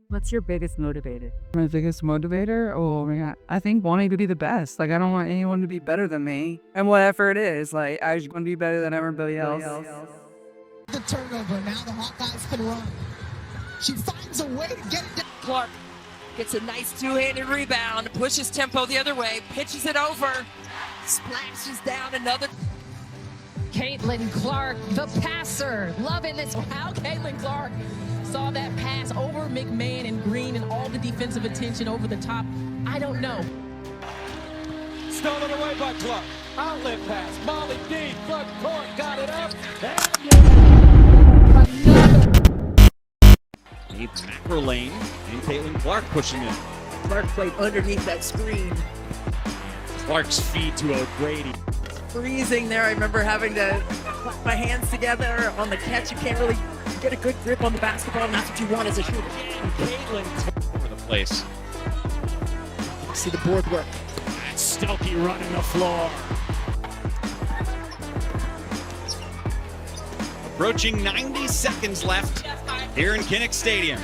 What's your biggest motivator? My biggest motivator? Oh my God. I think wanting to be the best. Like, I don't want anyone to be better than me. And whatever it is, like, I just want to be better than everybody else. The turnover. Now the Hawkeyes can run. She finds a way to get it down. Clark gets a nice two-handed rebound, pushes tempo the other way, pitches it over, splashes down another. Caitlin Clark, the passer. Loving this. How Caitlin Clark saw that pass over McMahon and Green and all the defensive attention over the top. I don't know. Stolen away by Clark. Outlet pass. Molly D. Front court. Got it up. Deep macro lane. And Caitlin Clark pushing in. Clark played underneath that screen. Clark's feed to O'Grady. Freezing there. I remember having to clap my hands together on the catch. You can't really get a good grip on the basketball, and that's what you want as a shooter. And Caitlin over the place. See the board work. That's Stelke running the floor. Approaching 90 seconds left here in Kinnick Stadium.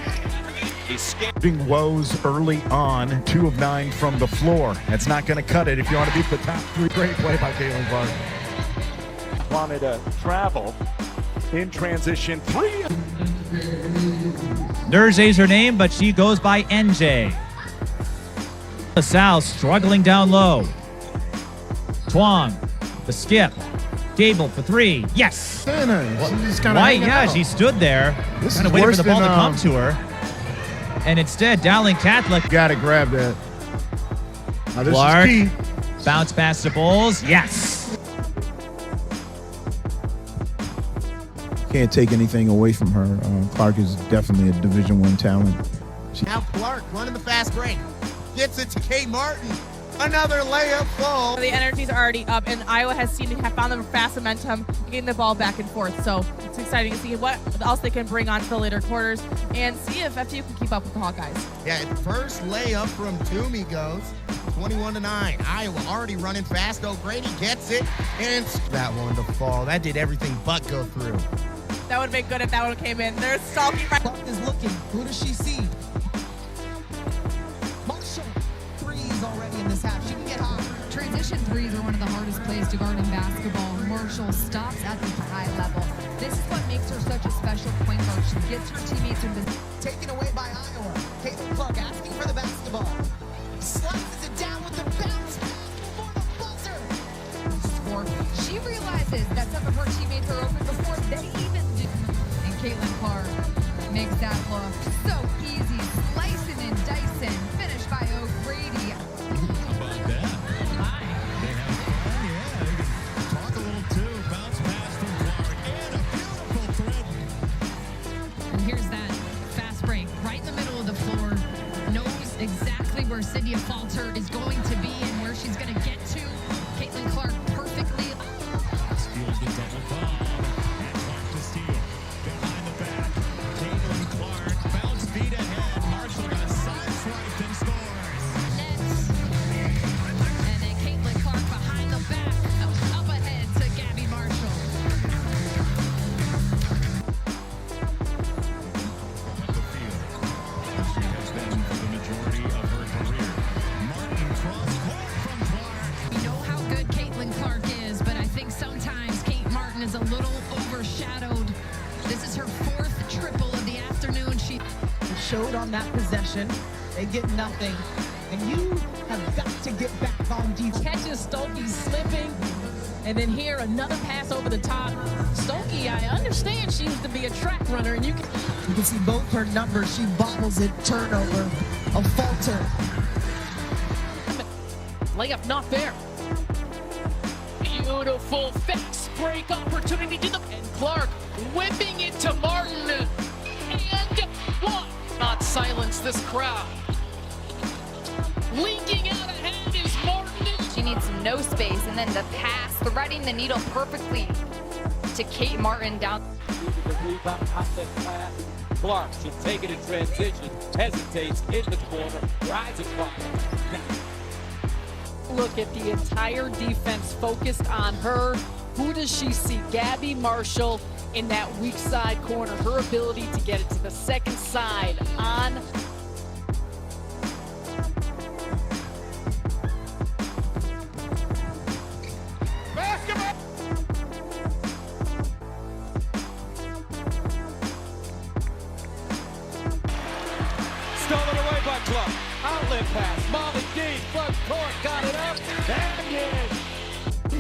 Woes early on, 2 of 9 from the floor. That's not going to cut it if you want to beat the top 3. Great play by Caitlin Clark. Wanted to travel in transition. 3. Nerzay's her name, but she goes by NJ. LaSalle struggling down low. Twong, the skip. Gable for 3. Yes. White, yeah, she stood there, kind of waiting for the ball to come to her. And instead, Dowling Catholic. Got to grab that. Now, this Clark, is key. bounce pass to Bowles. Yes. Can't take anything away from her. Clark is definitely a Division I talent. Now Clark running the fast break. Gets it to Kate Martin. Another layup full. The energy's already up, and Iowa has found them fast momentum, getting the ball back and forth. So it's exciting to see what else they can bring on to the later quarters and see if FU can keep up with the Hawkeyes. Yeah, first layup from Toomey goes 21-9. Iowa already running fast. O'Grady gets it, and that one to fall. That did everything but go through. That would have been good if that one came in. They're stalking right. Clark is looking. Who does she see? Marshall. Threes already in this half. She can get hot. Transition threes are one of the hardest plays to guard in basketball. Marshall stops at the high level. This is what makes her such a special point guard. She gets her teammates in this. Taken away by Iowa. Caitlin Clark asking for the basketball. Slices it down with the bounce for the buzzer. Score. She realizes that some of her teammates are open before they even do. And Caitlin Clark makes that look so easy. Slicing and dicing. Finished by O'Grady. How about that? Hi. They have fun. Yeah, they can talk a little too. Bounce pass from Clark. And a beautiful thread. And here's that fast break right in the middle of the floor. Knows exactly where Cynthia Falter is going to be and where she's going to get to. Caitlin Clark perfectly. Steals the double ball. And Clark to steal. Behind the back. Caitlin Clark. Bounce beat ahead. Marshall got sideswiped and scores. Nets. And then Caitlin Clark behind the back. Up ahead to Gabby Marshall. Of the field. She has been for the majority of her career. Martin cross court from Clark. We know how good Caitlin Clark is, but I think sometimes Kate Martin is a little overshadowed. This is her 4th triple of the afternoon. She Showed on that possession. They get nothing. And you have got to get back on defense. catches Stokey slipping. And then here, another pass over the top. Stokey, I understand she used to be a track runner, and you can see both her numbers. She bobbles it, turnover, a falter. layup not there. Beautiful fast break opportunity to the and Clark whipping it to Martin. And one. Not silence this crowd. Leaking out ahead is Martin. She needs no space, and then the pass, threading the needle perfectly to Kate Martin down. Clark should take it in transition, hesitates in the corner, rides across. Look at the entire defense focused on her. Who does she see? Gabby Marshall in that weak side corner. Her ability to get it to the second side on slip pass. Molly D, front court, got it up, and in.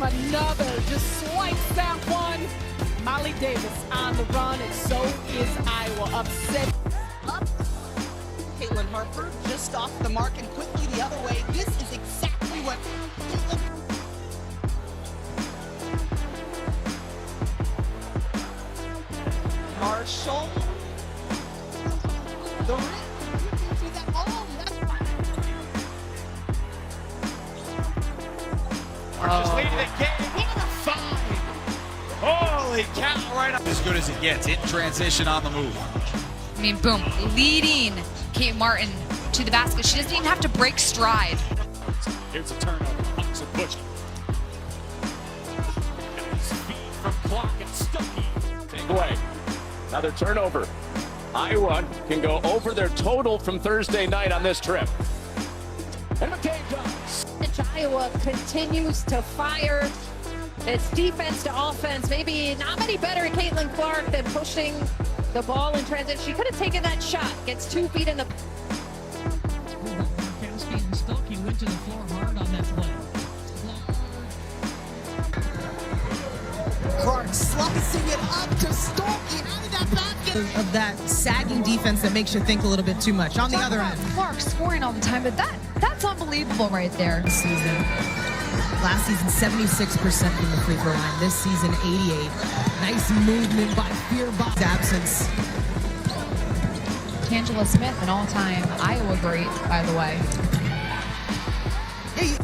Another just swipes that one. Molly Davis on the run, and so is Iowa. Upset. Up. Caitlin Harper just off the mark and quickly the other way. This is exactly what Marshall. The rim. See that? Oh, that's Marshall's leading the game. What a find! Holy cow, right up. As good as it gets. In transition on the move. I mean, boom, leading Kate Martin to the basket. She doesn't even have to break stride. Here's a turnover. Hawks and Bush. Nice feed from Clark and Stuckey. Take away. Another turnover. Iowa can go over their total from Thursday night on this trip. And McCabe does. Iowa continues to fire. It's defense to offense. Maybe not many better at Caitlin Clark than pushing the ball in transition. She could have taken that shot. Gets 2 feet in the. Markowski and Stuckey went to the floor hard on that play. Clark slicing it up to Stuckey. How did that basket? Of that sagging defense that makes you think a little bit too much. On the other end. Clark scoring all the time, but that's unbelievable right there. This season. Last season, 76% from the free throw line. This season, 88. Nice movement by Fearbach's absence. Angela Smith, an all-time Iowa great, by the way. Hey.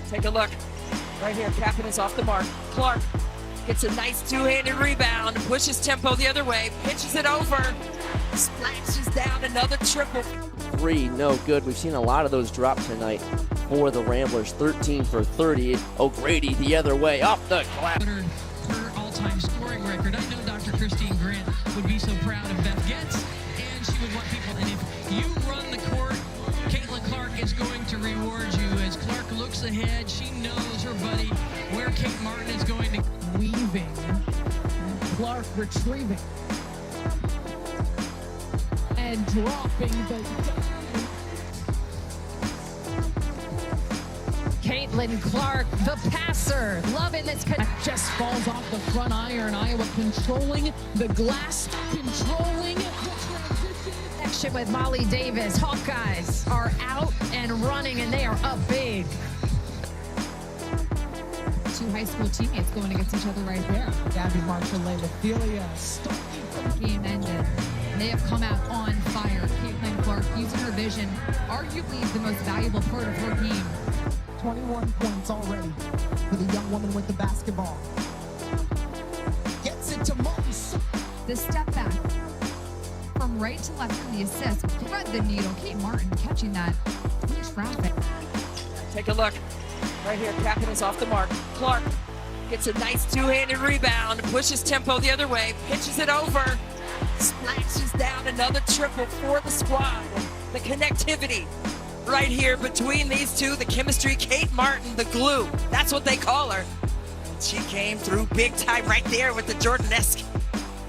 Take a look. Right here, Kappen is off the mark. Clark gets a nice two-handed rebound, pushes tempo the other way, pitches it over, splashes down another triple. 3, no good. We've seen a lot of those drop tonight for the Ramblers. 13 for 30. O'Grady the other way, off the glass. Her all-time scoring record. I know Dr. Christine Grant would be so proud of Beth Getz, and she would want people. And if you run the court, Caitlin Clark is going to reward you. As Clark looks ahead, she knows her buddy where Kate Martin is going to. Weaving, Clark retrieving, and dropping the. Caitlin Clark, the passer, loving this. Just falls off the front iron. Iowa controlling the glass, controlling the transition. Connection with Molly Davis. Hawkeyes are out and running, and they are up big. 2 high school teammates going against each other right there. Gabby Marshall, Ophelia. Game ended. They have come out on fire. Caitlin Clark using her vision, arguably the most valuable part of her game. 21 points already for the young woman with the basketball. Gets it to Martin. The step back from right to left in the assist. Thread the needle. Kate Martin catching that in traffic. Take a look. Right here, Kappen is off the mark. Clark gets a nice two-handed rebound, pushes tempo the other way, pitches it over, splashes down another triple for the squad. The connectivity right here between these two, the chemistry, Kate Martin, the glue. That's what they call her. And she came through big time right there with the Jordanesque.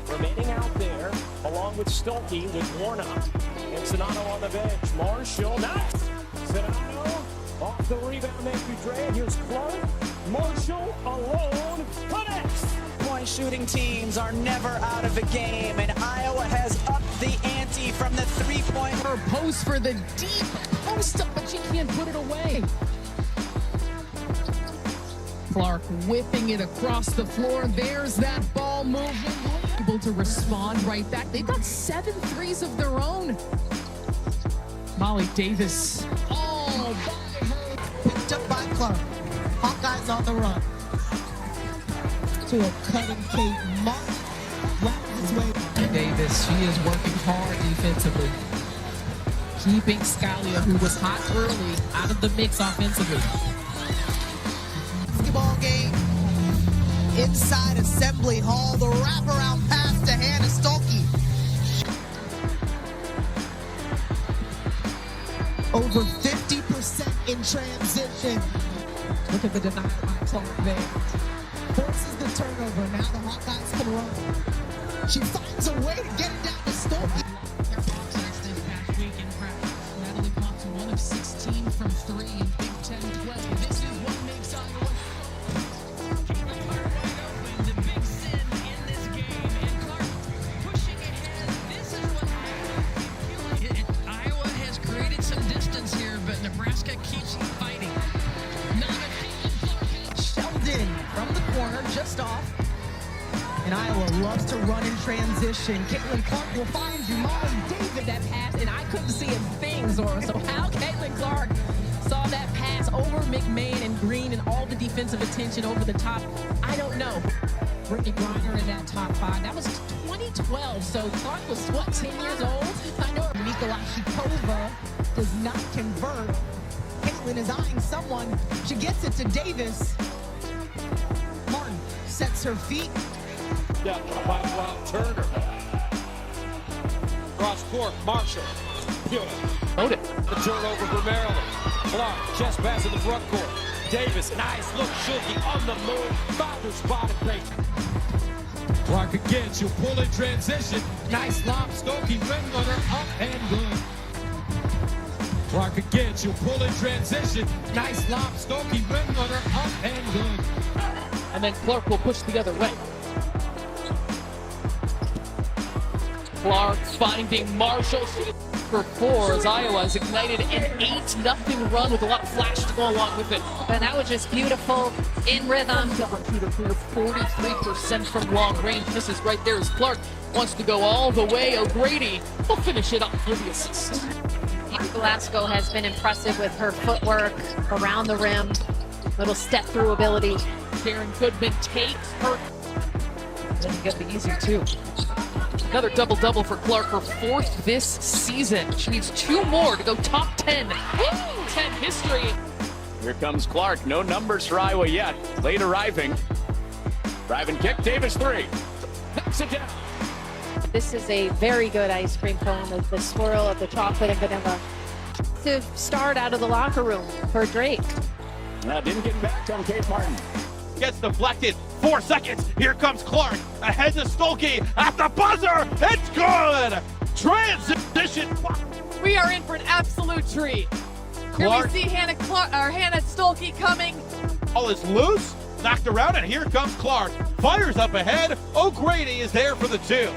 Remaining out there, along with Stuckey, with Warnock and Sonano on the bench. Marshall, nice. Sonano off the rebound, Matthew Dre. Here's Clark. Marshall alone connects. Point shooting teams are never out of a game, and Iowa has upped the ante from the three-point. Her post for the deep post up, but she can't put it away. Clark whipping it across the floor. There's that ball movement. Able to respond right back. They've got 7 threes of their own. Molly Davis. Oh, by her. Picked up by Clark. Hawkeyes on the run. To a cutting Kate Martin. Wrapping his way. Davis, she is working hard defensively. Keeping Scalia, who was hot early, out of the mix offensively. Basketball game. Inside Assembly Hall, the wraparound pass to Hannah Stuckey. Over 50% in transition. Look at the denial by Clark there. Forces the turnover. Now the Hawkeyes can run. She finds a way to get it down to Stuckey. This past week in practice, Natalie Thompson, one of And Iowa loves to run in transition. Caitlin Clark will find you. Molly David, that pass, and I couldn't see a thing, Zora. So how Caitlin Clark saw that pass over McMahon and Green and all the defensive attention over the top, I don't know. Brittany Griner in that top 5. That was 2012, so Clark was, what, 10 years old? I know Mikolashikova does not convert. Caitlin is eyeing someone. She gets it to Davis. Martin sets her feet. Down by Turner. Cross court, Marshall. Hold it. The turnover for Maryland. Clark, chest pass in the front court. Davis, nice look. Schulke on the move. Found her spot and great. Clark again. She'll pull in transition. Nice lob. Stokey rim runner up and good. Clark again. She'll pull in transition. Nice lob. Stokey rim runner up and good. And then Clark will push the other way. Clark finding Marshall for 4 as Iowa has ignited an 8-0 run with a lot of flash to go along with it. And that was just beautiful, in rhythm. 43% from long range. This is right there as Clark wants to go all the way. O'Grady will finish it up for the assist. Glasgow has been impressive with her footwork around the rim, little step-through ability. Karen Goodman takes her. Doesn't get the easy 2. Another double-double for Clark, her 4th this season. She needs 2 more to go top 10. Woo! 10 history. Here comes Clark. No numbers for Iowa yet. Late arriving. Driving kick. Davis 3. Knocks it down. This is a very good ice cream cone with the swirl of the chocolate and vanilla. To start out of the locker room for Drake. Didn't get back on Kate Martin. Gets deflected. 4 seconds. Here comes Clark. Ahead to Stolke at the buzzer. It's good. Transition. We are in for an absolute treat. Clark. Here we see Hannah Stolke coming. Ball is loose. Knocked around, and here comes Clark. Fires up ahead. O'Grady is there for the 2.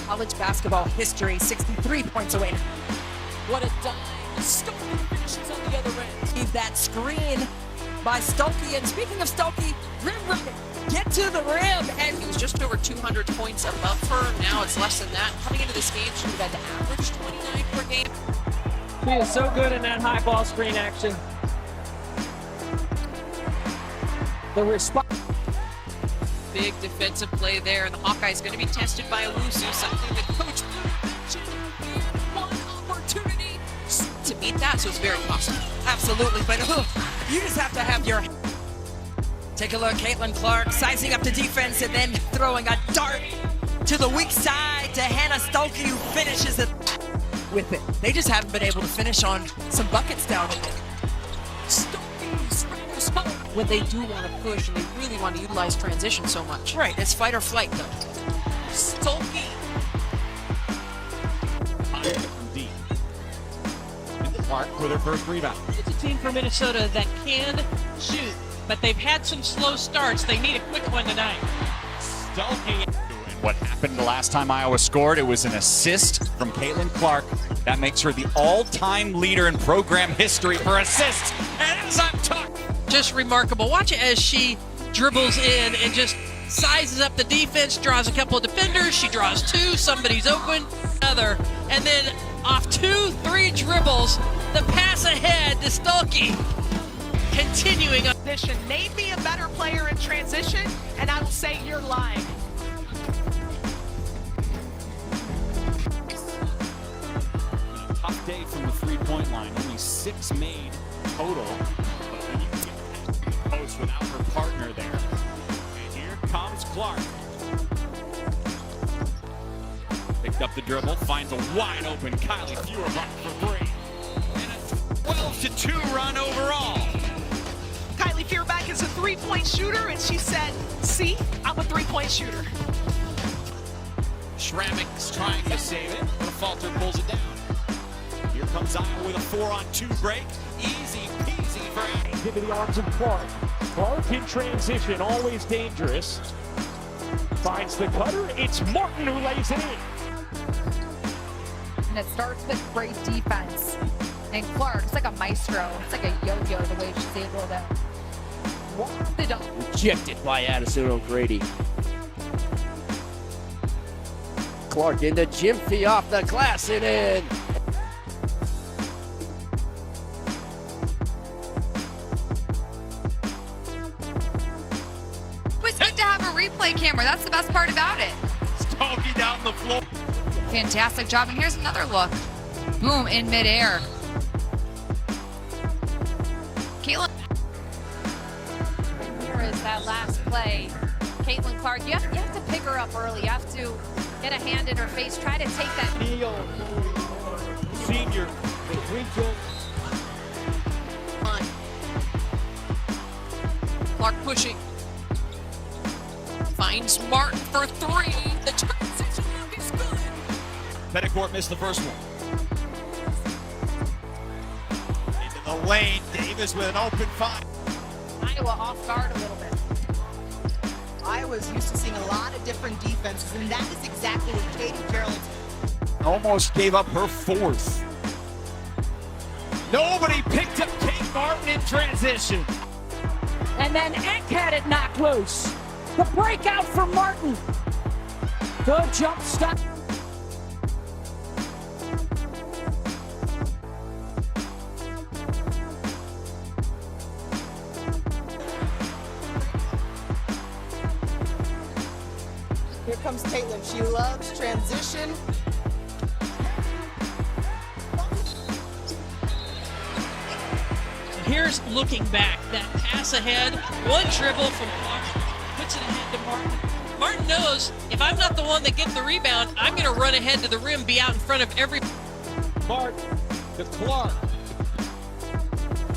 College basketball history, 63 points away. What a dime. Stolke finishes on the other end. Leave that screen by Stolke. And speaking of Stolke, rim runner, get to the rim. And he was just over 200 points above her. Now it's less than that. Coming into this game, she had to average 29 per game. She is so good in that high ball screen action. The response. Big defensive play there, and the Hawkeyes going to be tested by Owusu, something that Coach Blue mentioned. One opportunity to beat that, so it's very possible. Absolutely, but you just have to have your... Take a look, Caitlin Clark sizing up the defense and then throwing a dart to the weak side to Hannah Stolke, who finishes it with it. They just haven't been able to finish on some buckets down in there. Stolke's spot when they do want to push and they really want to utilize transition so much. Right, it's fight or flight though. Stolke. Deep. And Clark with her first rebound. It's a team from Minnesota that can shoot, but they've had some slow starts. They need a quick one tonight. Stolke. What happened the last time Iowa scored? It was an assist from Caitlin Clark. That makes her the all-time leader in program history for assists. And as I'm talking, just remarkable. Watch it as she dribbles in and just sizes up the defense, draws a couple of defenders. She draws 2, somebody's open, another, and then off 2-3 dribbles, the pass ahead to Stolke. Continuing on. Name me a better player in transition, and I will say you're lying. tough day from the three-point line. Only 6 made total. But when you get past the post without her partner there. And here comes Clark. Picked up the dribble, finds a wide open Kylie Feuerbach for 3. And a 12-2 run overall. Kylie Feuerbach is a three-point shooter, and she said, see, I'm a three-point shooter. Schrammik's trying to save it, but Falter pulls it down. Here comes Iowa with a 4-on-2 break. Easy peasy for Iowa. Give the arms of Clark. Clark in transition, always dangerous. Finds the cutter. It's Martin who lays it in. And it starts with great defense. And Clark, it's like a maestro. It's like a yo-yo the way she's able to walk the dog. Rejected by Addison O'Grady. Clark into Jimpy off the glass and in. It's good to have a replay camera. That's the best part about it. Stokey down the floor. Fantastic job. And here's another look. Boom, in midair. Caitlin. Here is that last play. Caitlin Clark, you have to pick her up early. You have to get a hand in her face, try to take that. Neal, senior, the three kills. Clark pushing. Finds Martin for three. The transition look is good. Petticourt missed the first one. Into the lane. Davis with an open five. Iowa off guard a little bit. Iowa's used to seeing a lot of different defenses, and that is exactly what Katie Carroll's. Almost gave up her fourth. Nobody picked up Kate Martin in transition. And then Eck had it knocked loose. The breakout for Martin. Good jump stop. Here comes Caitlin. She loves transition. Here's looking back. That pass ahead, one dribble from Clark, puts it ahead to Martin. Martin knows if I'm not the one that gets the rebound, I'm going to run ahead to the rim, be out in front of every. Martin to Clark.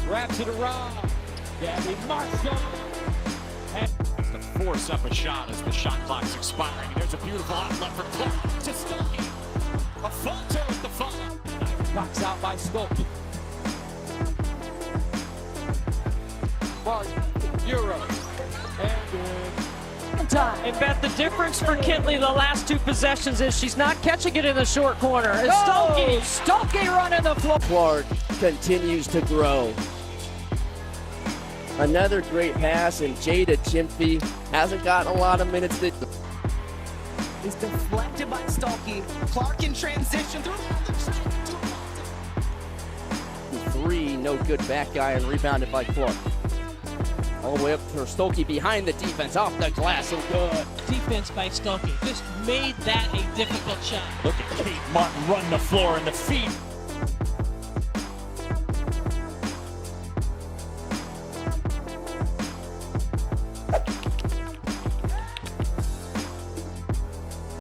Wraps it around. Gabby Marshall. To force up a shot as the shot clock's expiring. There's a beautiful outlet for Clark to Stokey. A falter with the follow. Box out by Stokey. Martin, Euro. And Beth, the difference for Kintley the last two possessions is she's not catching it in the short corner. It's Stokey running the floor. Clark continues to grow. Another great pass, and Jada Jimpy hasn't gotten a lot of minutes. Is deflected by Stokey. Clark in transition through. Three, no good back guy, and rebounded by Clark. All the way up for Stokey behind the defense, off the glass, and good. Defense by Stokey just made that a difficult shot. Look at Kate Martin run the floor in the feed.